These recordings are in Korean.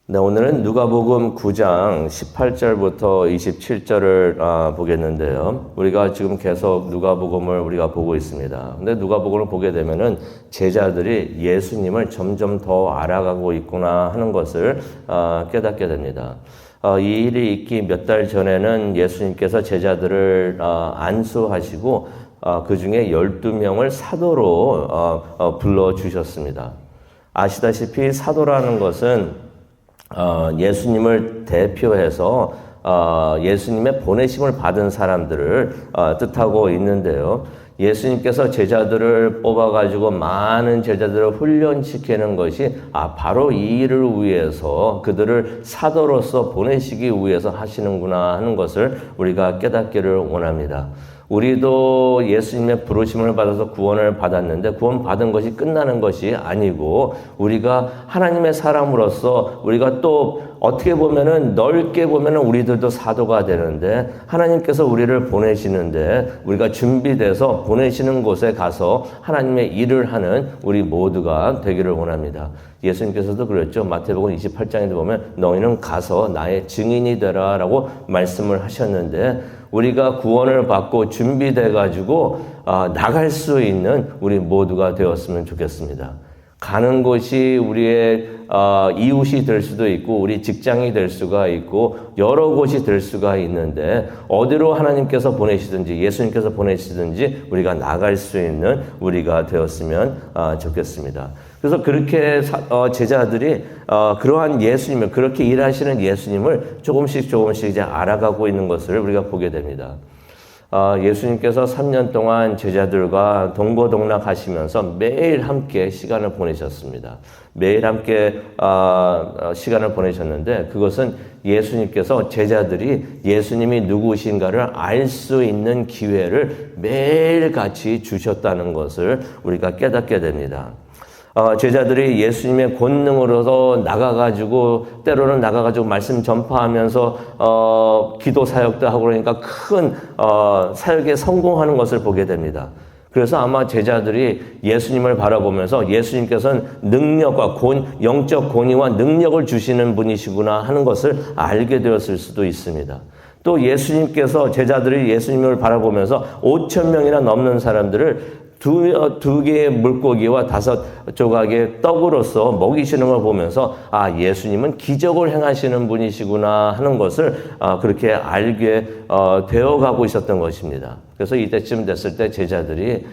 네, 오늘은 누가복음 9장 18절부터 27절을 보겠는데요. 우리가 지금 계속 누가복음을 우리가 보고 있습니다. 근데 누가복음을 보게 되면은 제자들이 예수님을 점점 더 알아가고 있구나 하는 것을 깨닫게 됩니다. 이 일이 있기 몇 달 전에는 예수님께서 제자들을 안수하시고 그 중에 12명을 사도로 불러주셨습니다. 아시다시피 사도라는 것은 예수님을 대표해서 예수님의 보내심을 받은 사람들을 뜻하고 있는데요. 예수님께서 제자들을 뽑아가지고 많은 제자들을 훈련시키는 것이 바로 이 일을 위해서 그들을 사도로서 보내시기 위해서 하시는구나 하는 것을 우리가 깨닫기를 원합니다. 우리도 예수님의 부르심을 받아서 구원을 받았는데 구원받은 것이 끝나는 것이 아니고 우리가 하나님의 사람으로서 우리가 또 어떻게 보면은 넓게 보면은 우리들도 사도가 되는데 하나님께서 우리를 보내시는데 우리가 준비돼서 보내시는 곳에 가서 하나님의 일을 하는 우리 모두가 되기를 원합니다. 예수님께서도 그랬죠. 마태복음 28장에도 보면 너희는 가서 나의 증인이 되라 라고 말씀을 하셨는데 우리가 구원을 받고 준비돼 가지고 나갈 수 있는 우리 모두가 되었으면 좋겠습니다. 가는 곳이 우리의 이웃이 될 수도 있고 우리 직장이 될 수가 있고 여러 곳이 될 수가 있는데 어디로 하나님께서 보내시든지 예수님께서 보내시든지 우리가 나갈 수 있는 우리가 되었으면 좋겠습니다. 그래서 그렇게 제자들이 그러한 예수님을 그렇게 일하시는 예수님을 조금씩 이제 알아가고 있는 것을 우리가 보게 됩니다. 예수님께서 3년 동안 제자들과 동고동락하시면서 매일 함께 시간을 보내셨습니다. 매일 함께 시간을 보내셨는데 그것은 예수님께서 제자들이 예수님이 누구신가를 알 수 있는 기회를 매일 같이 주셨다는 것을 우리가 깨닫게 됩니다. 제자들이 예수님의 권능으로서 때로는 나가가지고 말씀 전파하면서 기도 사역도 하고 그러니까 큰 사역에 성공하는 것을 보게 됩니다. 그래서 아마 제자들이 예수님을 바라보면서 예수님께서는 능력과 영적 권위와 능력을 주시는 분이시구나 하는 것을 알게 되었을 수도 있습니다. 또 예수님께서 제자들이 예수님을 바라보면서 5,000명이나 넘는 사람들을 두 개의 물고기와 5 조각의 떡으로서 먹이시는 걸 보면서 예수님은 기적을 행하시는 분이시구나 하는 것을 그렇게 알게 되어가고 있었던 것입니다. 그래서 이때쯤 됐을 때 제자들이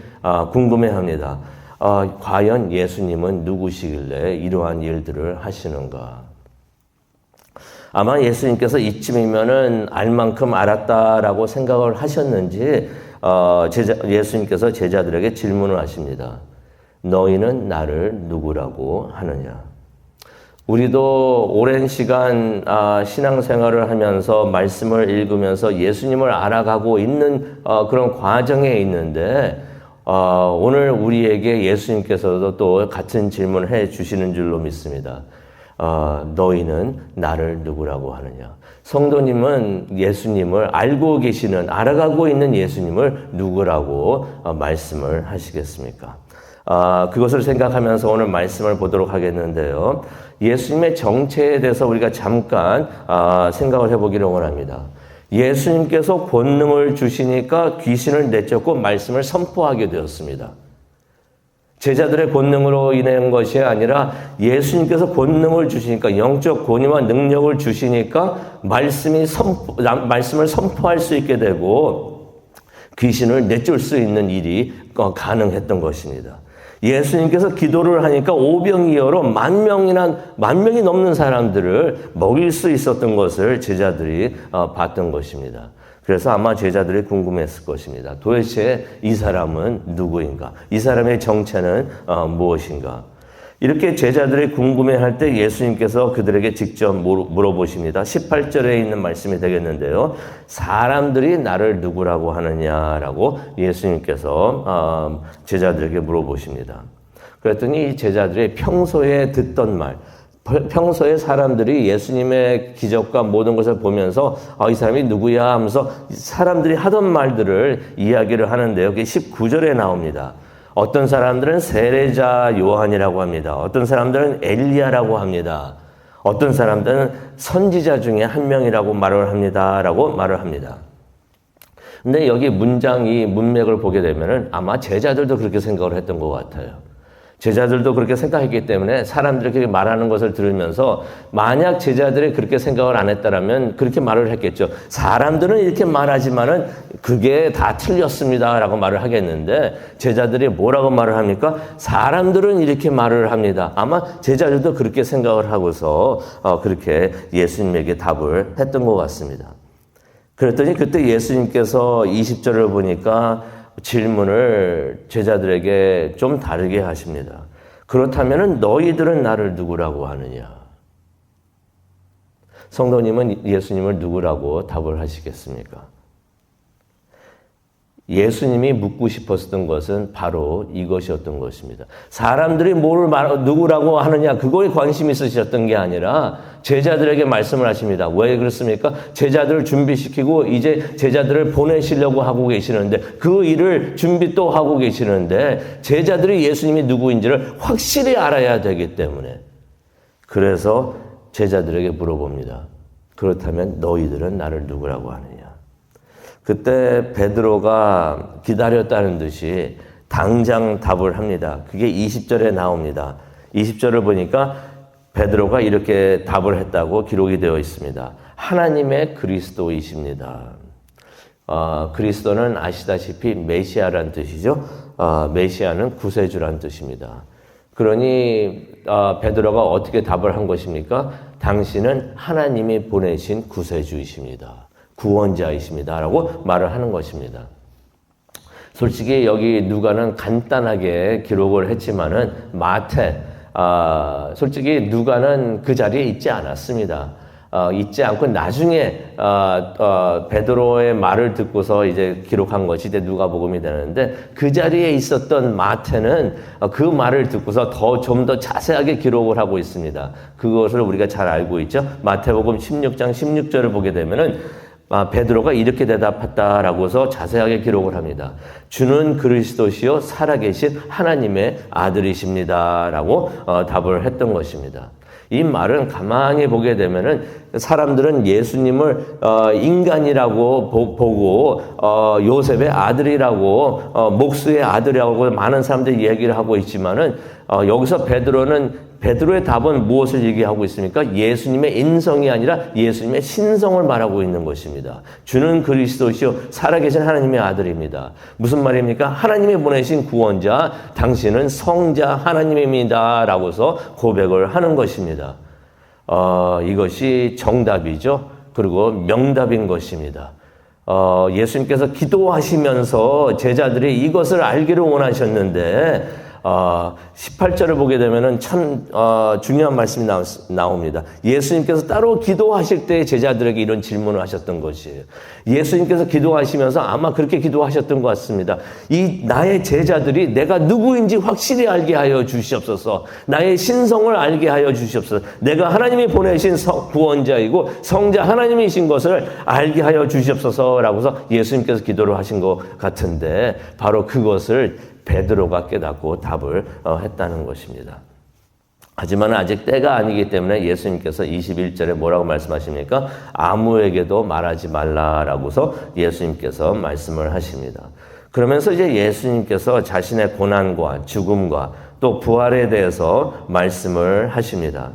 궁금해합니다. 과연 예수님은 누구시길래 이러한 일들을 하시는가? 아마 예수님께서 이쯤이면은 알 만큼 알았다라고 생각을 하셨는지 예수님께서 제자들에게 질문을 하십니다. 너희는 나를 누구라고 하느냐? 우리도 오랜 시간 신앙생활을 하면서 말씀을 읽으면서 예수님을 알아가고 있는 그런 과정에 있는데 오늘 우리에게 예수님께서도 또 같은 질문을 해 주시는 줄로 믿습니다. 너희는 나를 누구라고 하느냐? 성도님은 예수님을 알아가고 있는 예수님을 누구라고 말씀을 하시겠습니까? 그것을 생각하면서 오늘 말씀을 보도록 하겠는데요. 예수님의 정체에 대해서 우리가 잠깐 생각을 해보기를 원합니다. 예수님께서 권능을 주시니까 귀신을 내쫓고 말씀을 선포하게 되었습니다. 제자들의 권능으로 인한 것이 아니라 예수님께서 권능을 주시니까 영적 권위와 능력을 주시니까 말씀을 선포할 수 있게 되고 귀신을 내쫓을 수 있는 일이 가능했던 것입니다. 예수님께서 기도를 하니까 오병이어로 10,000명이 넘는 사람들을 먹일 수 있었던 것을 제자들이 봤던 것입니다. 그래서 아마 제자들이 궁금했을 것입니다. 도대체 이 사람은 누구인가? 이 사람의 정체는 무엇인가? 이렇게 제자들이 궁금해할 때 예수님께서 그들에게 직접 물어보십니다. 18절에 있는 말씀이 되겠는데요. 사람들이 나를 누구라고 하느냐라고 예수님께서 제자들에게 물어보십니다. 그랬더니 이 제자들이 평소에 듣던 말, 평소에 사람들이 예수님의 기적과 모든 것을 보면서 이 사람이 누구야 하면서 사람들이 하던 말들을 이야기를 하는데요. 그게 19절에 나옵니다. 어떤 사람들은 세례자 요한이라고 합니다. 어떤 사람들은 엘리야라고 합니다. 어떤 사람들은 선지자 중에 한 명이라고 말을 합니다라고 말을 합니다. 근데 여기 문장이 문맥을 보게 되면은 아마 제자들도 그렇게 생각을 했던 것 같아요. 제자들도 그렇게 생각했기 때문에 사람들이 그렇게 말하는 것을 들으면서 만약 제자들이 그렇게 생각을 안 했다라면 그렇게 말을 했겠죠. 사람들은 이렇게 말하지만은 그게 다 틀렸습니다라고 말을 하겠는데 제자들이 뭐라고 말을 합니까? 사람들은 이렇게 말을 합니다. 아마 제자들도 그렇게 생각을 하고서 그렇게 예수님에게 답을 했던 것 같습니다. 그랬더니 그때 예수님께서 20절을 보니까 질문을 제자들에게 좀 다르게 하십니다. 그렇다면 너희들은 나를 누구라고 하느냐? 성도님은 예수님을 누구라고 답을 하시겠습니까? 예수님이 묻고 싶었던 것은 바로 이것이었던 것입니다. 사람들이 누구라고 하느냐, 그거에 관심이 있으셨던 게 아니라 제자들에게 말씀을 하십니다. 왜 그렇습니까? 제자들을 준비시키고 이제 제자들을 보내시려고 하고 계시는데 그 일을 준비 또 하고 계시는데 제자들이 예수님이 누구인지를 확실히 알아야 되기 때문에 그래서 제자들에게 물어봅니다. 그렇다면 너희들은 나를 누구라고 하느냐? 그때 베드로가 기다렸다는 듯이 당장 답을 합니다. 그게 20절에 나옵니다. 20절을 보니까 베드로가 이렇게 답을 했다고 기록이 되어 있습니다. 하나님의 그리스도이십니다. 그리스도는 아시다시피 메시아란 뜻이죠. 메시아는 구세주란 뜻입니다. 그러니 베드로가 어떻게 답을 한 것입니까? 당신은 하나님이 보내신 구세주이십니다. 구원자이십니다. 라고 말을 하는 것입니다. 솔직히 여기 누가는 간단하게 기록을 했지만은 마태, 솔직히 누가는 그 자리에 있지 않았습니다. 있지 않고 나중에 베드로의 말을 듣고서 이제 기록한 것이 이제 누가복음이 되는데 그 자리에 있었던 마태는 그 말을 듣고서 좀 더 자세하게 기록을 하고 있습니다. 그것을 우리가 잘 알고 있죠. 마태복음 16장 16절을 보게 되면은 베드로가 이렇게 대답했다라고서 자세하게 기록을 합니다. 주는 그리스도시요 살아계신 하나님의 아들이십니다라고 답을 했던 것입니다. 이 말은 가만히 보게 되면은 사람들은 예수님을 인간이라고 보고 요셉의 아들이라고 목수의 아들이라고 많은 사람들이 얘기를 하고 있지만은 여기서 베드로의 답은 무엇을 얘기하고 있습니까? 예수님의 인성이 아니라 예수님의 신성을 말하고 있는 것입니다. 주는 그리스도시요 살아계신 하나님의 아들입니다. 무슨 말입니까? 하나님이 보내신 구원자, 당신은 성자 하나님입니다. 라고서 고백을 하는 것입니다. 이것이 정답이죠. 그리고 명답인 것입니다. 예수님께서 기도하시면서 제자들이 이것을 알기를 원하셨는데 18절을 보게 되면은 참 중요한 말씀이 나옵니다. 예수님께서 따로 기도하실 때 제자들에게 이런 질문을 하셨던 것이에요. 예수님께서 기도하시면서 아마 그렇게 기도하셨던 것 같습니다. 이 나의 제자들이 내가 누구인지 확실히 알게 하여 주시옵소서. 나의 신성을 알게 하여 주시옵소서. 내가 하나님이 보내신 구원자이고 성자 하나님이신 것을 알게 하여 주시옵소서라고서 예수님께서 기도를 하신 것 같은데 바로 그것을 베드로가 깨닫고 답을 했다는 것입니다. 하지만 아직 때가 아니기 때문에 예수님께서 21절에 뭐라고 말씀하십니까? 아무에게도 말하지 말라라고서 예수님께서 말씀을 하십니다. 그러면서 이제 예수님께서 자신의 고난과 죽음과 또 부활에 대해서 말씀을 하십니다.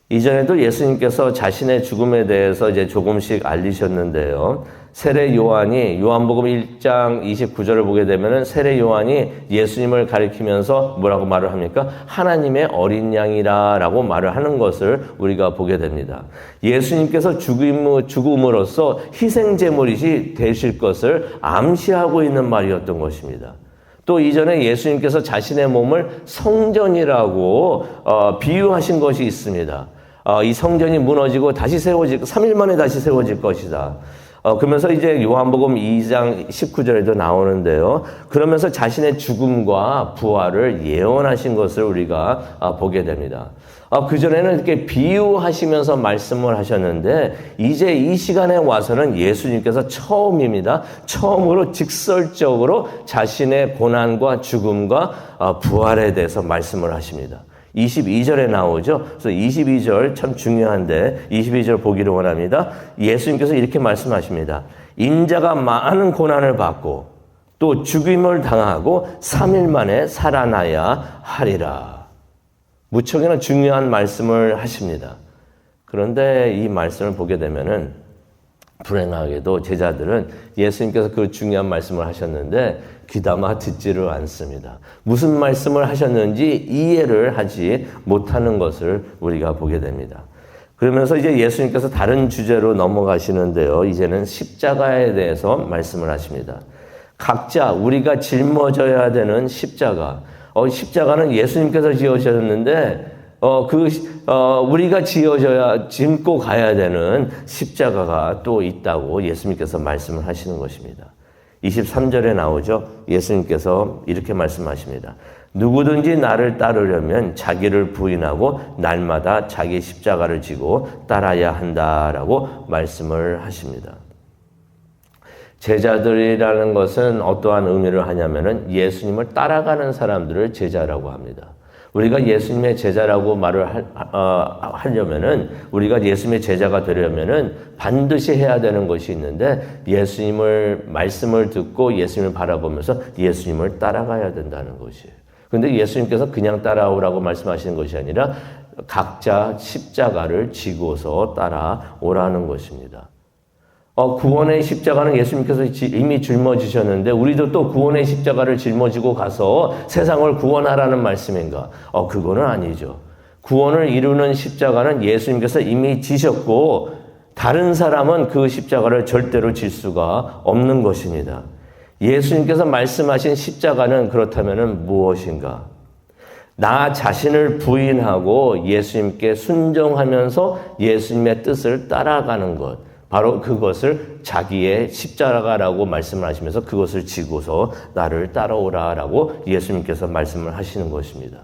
이전에도 예수님께서 자신의 죽음에 대해서 이제 조금씩 알리셨는데요. 세례 요한이 요한복음 1장 29절을 보게 되면은 세례 요한이 예수님을 가리키면서 뭐라고 말을 합니까? 하나님의 어린 양이라라고 말을 하는 것을 우리가 보게 됩니다. 예수님께서 죽음으로써 희생 제물이 되실 것을 암시하고 있는 말이었던 것입니다. 또 이전에 예수님께서 자신의 몸을 성전이라고 비유하신 것이 있습니다. 이 성전이 무너지고 다시 3일 만에 다시 세워질 것이다. 그러면서 이제 요한복음 2장 19절에도 나오는데요. 그러면서 자신의 죽음과 부활을 예언하신 것을 우리가 보게 됩니다. 그전에는 이렇게 비유하시면서 말씀을 하셨는데 이제 이 시간에 와서는 예수님께서 처음입니다. 처음으로 직설적으로 자신의 고난과 죽음과 부활에 대해서 말씀을 하십니다. 22절에 나오죠. 그래서 22절 참 중요한데 22절 보기를 원합니다. 예수님께서 이렇게 말씀하십니다. 인자가 많은 고난을 받고 또 죽임을 당하고 3일 만에 살아나야 하리라. 무척이나 중요한 말씀을 하십니다. 그런데 이 말씀을 보게 되면은 불행하게도 제자들은 예수님께서 그 중요한 말씀을 하셨는데 귀담아 듣지를 않습니다. 무슨 말씀을 하셨는지 이해를 하지 못하는 것을 우리가 보게 됩니다. 그러면서 이제 예수님께서 다른 주제로 넘어가시는데요. 이제는 십자가에 대해서 말씀을 하십니다. 각자 우리가 짊어져야 되는 십자가. 십자가는 예수님께서 지어주셨는데 우리가 짐고 가야 되는 십자가가 또 있다고 예수님께서 말씀을 하시는 것입니다. 23절에 나오죠. 예수님께서 이렇게 말씀하십니다. 누구든지 나를 따르려면 자기를 부인하고 날마다 자기 십자가를 지고 따라야 한다라고 말씀을 하십니다. 제자들이라는 것은 어떠한 의미를 하냐면은 예수님을 따라가는 사람들을 제자라고 합니다. 우리가 예수님의 제자라고 말을 하려면은, 우리가 예수님의 제자가 되려면은 반드시 해야 되는 것이 있는데, 예수님을 말씀을 듣고 예수님을 바라보면서 예수님을 따라가야 된다는 것이에요. 근데 예수님께서 그냥 따라오라고 말씀하시는 것이 아니라 각자 십자가를 지고서 따라오라는 것입니다. 구원의 십자가는 예수님께서 이미 짊어지셨는데 우리도 또 구원의 십자가를 짊어지고 가서 세상을 구원하라는 말씀인가? 그거는 아니죠. 구원을 이루는 십자가는 예수님께서 이미 지셨고 다른 사람은 그 십자가를 절대로 질 수가 없는 것입니다. 예수님께서 말씀하신 십자가는 그렇다면 무엇인가? 나 자신을 부인하고 예수님께 순종하면서 예수님의 뜻을 따라가는 것. 바로 그것을 자기의 십자가라고 말씀을 하시면서 그것을 지고서 나를 따라오라라고 예수님께서 말씀을 하시는 것입니다.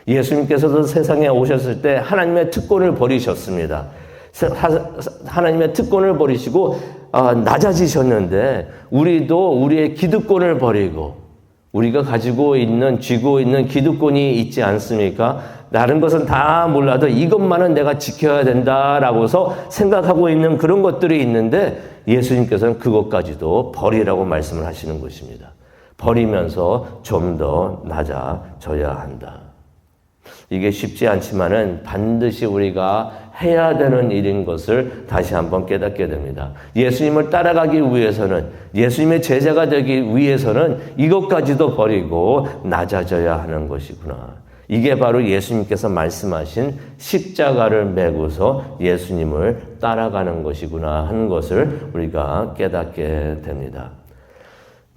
예수님께서도 세상에 오셨을 때 하나님의 특권을 버리셨습니다. 하나님의 특권을 버리시고 낮아지셨는데 우리도 우리의 기득권을 버리고 우리가 쥐고 있는 기득권이 있지 않습니까? 다른 것은 다 몰라도 이것만은 내가 지켜야 된다라고서 생각하고 있는 그런 것들이 있는데 예수님께서는 그것까지도 버리라고 말씀을 하시는 것입니다. 버리면서 좀 더 낮아져야 한다. 이게 쉽지 않지만은 반드시 우리가 해야 되는 일인 것을 다시 한번 깨닫게 됩니다. 예수님을 따라가기 위해서는, 예수님의 제자가 되기 위해서는 이것까지도 버리고 낮아져야 하는 것이구나. 이게 바로 예수님께서 말씀하신 십자가를 메고서 예수님을 따라가는 것이구나 하는 것을 우리가 깨닫게 됩니다.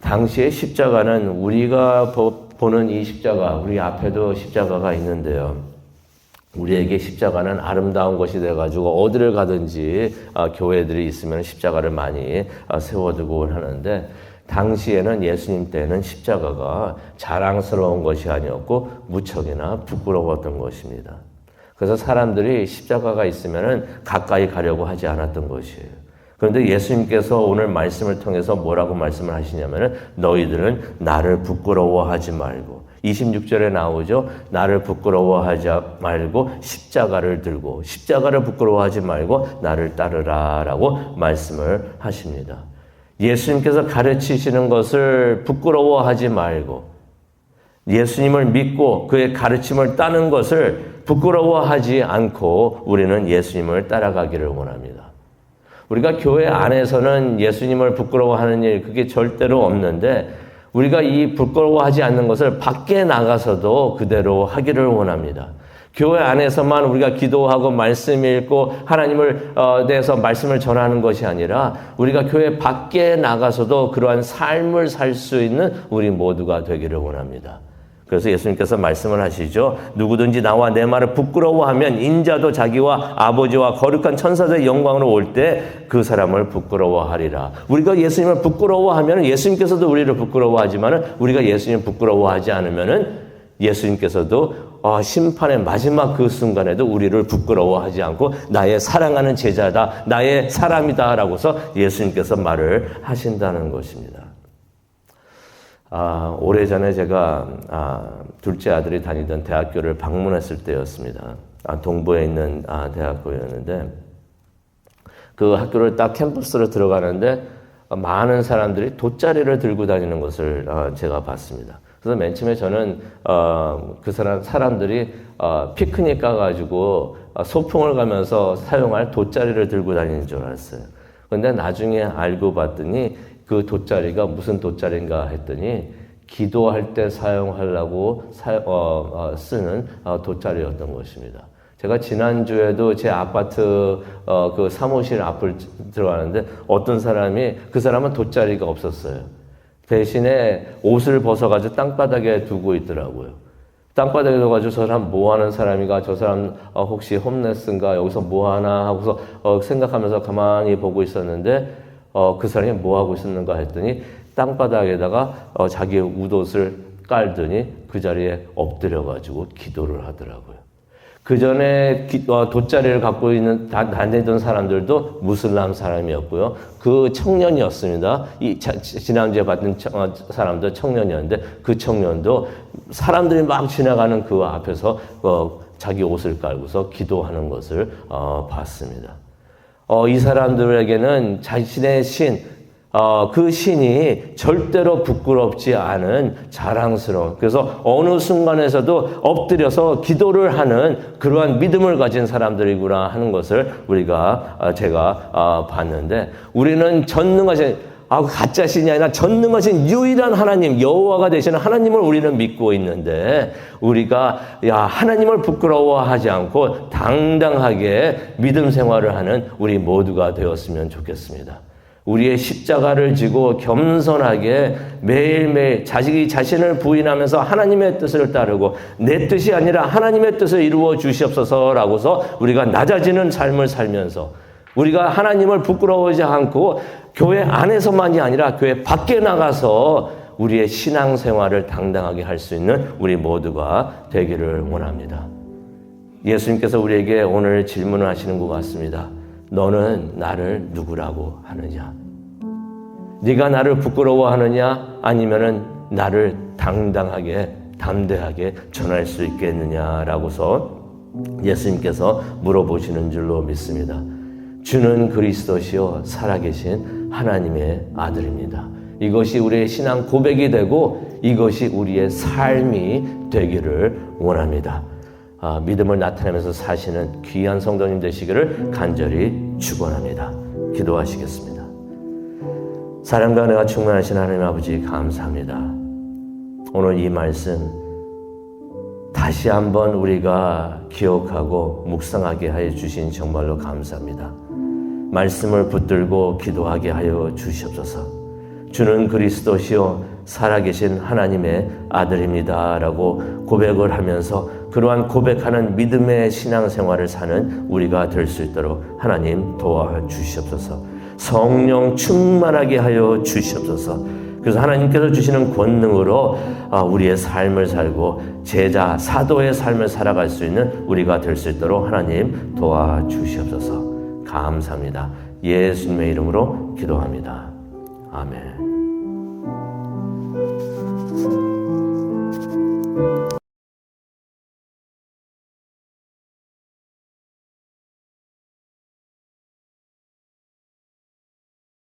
당시의 십자가는 우리가 보는 이 십자가, 우리 앞에도 십자가가 있는데요. 우리에게 십자가는 아름다운 것이 돼가지고 어디를 가든지 교회들이 있으면 십자가를 많이 세워두곤 하는데 당시에는 예수님 때는 십자가가 자랑스러운 것이 아니었고 무척이나 부끄러웠던 것입니다. 그래서 사람들이 십자가가 있으면 가까이 가려고 하지 않았던 것이에요. 그런데 예수님께서 오늘 말씀을 통해서 뭐라고 말씀을 하시냐면 너희들은 나를 부끄러워하지 말고 26절에 나오죠. 나를 부끄러워하지 말고 십자가를 들고 십자가를 부끄러워하지 말고 나를 따르라라고 말씀을 하십니다. 예수님께서 가르치시는 것을 부끄러워하지 말고 예수님을 믿고 그의 가르침을 따는 것을 부끄러워하지 않고 우리는 예수님을 따라가기를 원합니다. 우리가 교회 안에서는 예수님을 부끄러워하는 일 그게 절대로 없는데 우리가 이 부끄러워하지 않는 것을 밖에 나가서도 그대로 하기를 원합니다. 교회 안에서만 우리가 기도하고 말씀 읽고 하나님을 대해서 말씀을 전하는 것이 아니라 우리가 교회 밖에 나가서도 그러한 삶을 살 수 있는 우리 모두가 되기를 원합니다. 그래서 예수님께서 말씀을 하시죠. 누구든지 나와 내 말을 부끄러워하면 인자도 자기와 아버지와 거룩한 천사들의 영광으로 올 때 그 사람을 부끄러워하리라. 우리가 예수님을 부끄러워하면 예수님께서도 우리를 부끄러워하지만 우리가 예수님을 부끄러워하지 않으면 예수님께서도 심판의 마지막 그 순간에도 우리를 부끄러워하지 않고 나의 사랑하는 제자다, 나의 사람이다 라고서 예수님께서 말을 하신다는 것입니다. 오래전에 제가 둘째 아들이 다니던 대학교를 방문했을 때였습니다. 동부에 있는 대학교였는데 그 학교를 딱 캠퍼스로 들어가는데 많은 사람들이 돗자리를 들고 다니는 것을 제가 봤습니다. 그래서 맨 처음에 저는 그 사람들이 피크닉 가가지고 소풍을 가면서 사용할 돗자리를 들고 다니는 줄 알았어요. 근데 나중에 알고 봤더니 그 돗자리가 무슨 돗자리인가 했더니 기도할 때 사용하려고 쓰는 돗자리였던 것입니다. 제가 지난주에도 제 아파트 그 사무실 앞을 들어가는데 어떤 사람이 그 사람은 돗자리가 없었어요. 대신에 옷을 벗어가지고 땅바닥에 두고 있더라고요. 땅바닥에 둬가지고 저 사람 뭐 하는 사람인가, 저 사람 혹시 홈레스인가, 여기서 뭐 하나 하고서 생각하면서 가만히 보고 있었는데 그 사람이 뭐 하고 있었는가 했더니 땅바닥에다가 자기의 웃옷을 깔더니 그 자리에 엎드려가지고 기도를 하더라고요. 그 전에 돗자리를 갖고 다니던 사람들도 무슬람 사람이었고요. 그 청년이었습니다. 지난주에 봤던 사람도 청년이었는데 그 청년도 사람들이 막 지나가는 그 앞에서 자기 옷을 깔고서 기도하는 것을 봤습니다. 이 사람들에게는 자신의 그 신이 절대로 부끄럽지 않은 자랑스러운, 그래서 어느 순간에서도 엎드려서 기도를 하는 그러한 믿음을 가진 사람들이구나 하는 것을 제가 봤는데, 우리는 전능하신 가짜 신이 아니라 전능하신 유일한 하나님, 여호와가 되시는 하나님을 우리는 믿고 있는데, 우리가 하나님을 부끄러워하지 않고 당당하게 믿음 생활을 하는 우리 모두가 되었으면 좋겠습니다. 우리의 십자가를 지고 겸손하게 매일매일 자신을 부인하면서 하나님의 뜻을 따르고 내 뜻이 아니라 하나님의 뜻을 이루어 주시옵소서라고서 우리가 낮아지는 삶을 살면서 우리가 하나님을 부끄러워하지 않고 교회 안에서만이 아니라 교회 밖에 나가서 우리의 신앙생활을 당당하게 할 수 있는 우리 모두가 되기를 원합니다. 예수님께서 우리에게 오늘 질문을 하시는 것 같습니다. 너는 나를 누구라고 하느냐? 네가 나를 부끄러워하느냐? 아니면은 나를 당당하게 담대하게 전할 수 있겠느냐라고서 예수님께서 물어보시는 줄로 믿습니다. 주는 그리스도시요 살아계신 하나님의 아들입니다. 이것이 우리의 신앙 고백이 되고 이것이 우리의 삶이 되기를 원합니다. 믿음을 나타내면서 사시는 귀한 성도님 되시기를 간절히 축원합니다. 기도하시겠습니다. 사랑과 은혜가 충만하신 하나님 아버지 감사합니다. 오늘 이 말씀 다시 한번 우리가 기억하고 묵상하게 하여 주신 정말로 감사합니다. 말씀을 붙들고 기도하게 하여 주시옵소서. 주는 그리스도시요 살아계신 하나님의 아들입니다 라고 고백을 하면서 그러한 고백하는 믿음의 신앙생활을 사는 우리가 될 수 있도록 하나님 도와주시옵소서. 성령 충만하게 하여 주시옵소서. 그래서 하나님께서 주시는 권능으로 우리의 삶을 살고 제자, 사도의 삶을 살아갈 수 있는 우리가 될 수 있도록 하나님 도와주시옵소서. 감사합니다. 예수님의 이름으로 기도합니다. 아멘.